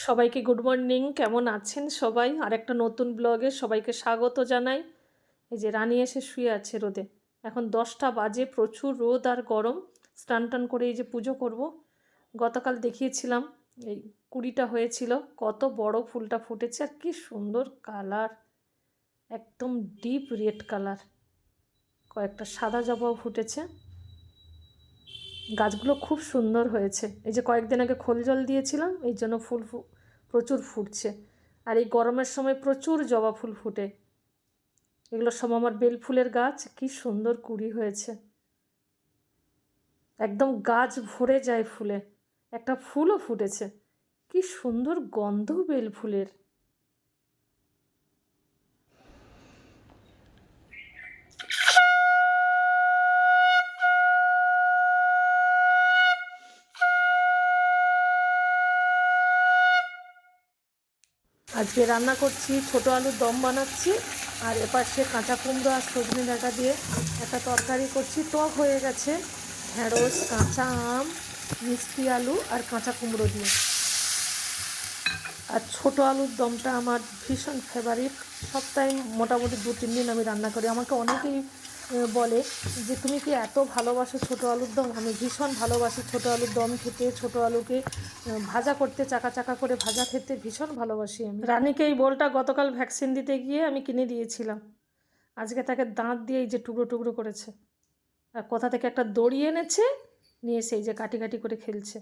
সবাইকে good morning. কেমন আছেন সবাই? আরেকটা নতুন ব্লগে সবাইকে স্বাগত জানাই। এই যে রানী এসে শুয়ে আছে রোদে। এখন 10টা বাজে, প্রচুর রোদ আর গরম। স্নান টান করে এই যে পুজো করব। গতকাল দেখিয়েছিলাম এই 20টা হয়েছিল, কত বড় ফুলটা ফুটেছে আর কি সুন্দর কালার, একদম ডিপ রেড কালার। কয়েকটা সাদা জবাও ফুটেছে। গাছগুলো খুব সুন্দর হয়েছে। এই যে কয়েকদিন আগে খোল জল দিয়েছিলাম, এই জন্য ফুল প্রচুর ফুটছে। আর এই গরমের সময় প্রচুর জবা ফুল ফুটে। এগুলো সব আমার বেল ফুলের গাছ, কি সুন্দর কুঁড়ি হয়েছে, একদম গাছ ভরে যায় ফুলে। একটা ফুলও ফুটেছে, কি সুন্দর গন্ধ বেল ফুলের। আজকে রান্না করছি, ছোট আলুর দম বানাচ্ছি, আর এপাশে কাঁচা কুমড়ো আর সজনে ডাঁটা দিয়ে একটা তরকারি করছি। টক হয়ে গেছে, ঢেঁড়স, কাঁচা আম, মিষ্টি আলু আর কাঁচা কুমড়ো দিয়ে। আর ছোটো আলুর দমটা আমার ভীষণ ফেভারিট। সপ্তাহে মোটামুটি 2-3 দিন আমি রান্না করি। আমাকে অনেকেই বলে যে তুমি কি এত ভালোবাসো ছোটো আলুর দম? আমি ভীষণ ভালোবাসি ছোটো আলুর দম খেতে, ছোটো আলুকে ভাজা করতে, চাকা চাকা করে ভাজা খেতে ভীষণ ভালোবাসি আমি। রানীকে এই বোলটা গতকাল ভ্যাকসিন দিতে গিয়ে আমি কিনে দিয়েছিলাম। আজকে তাকে দাঁত দিয়ে এই যে টুকরো টুকরো করেছে, আর কোথা থেকে একটা দড়ি এনেছে, নিয়ে এসে এই যে কাটি কাটি করে খেলছে।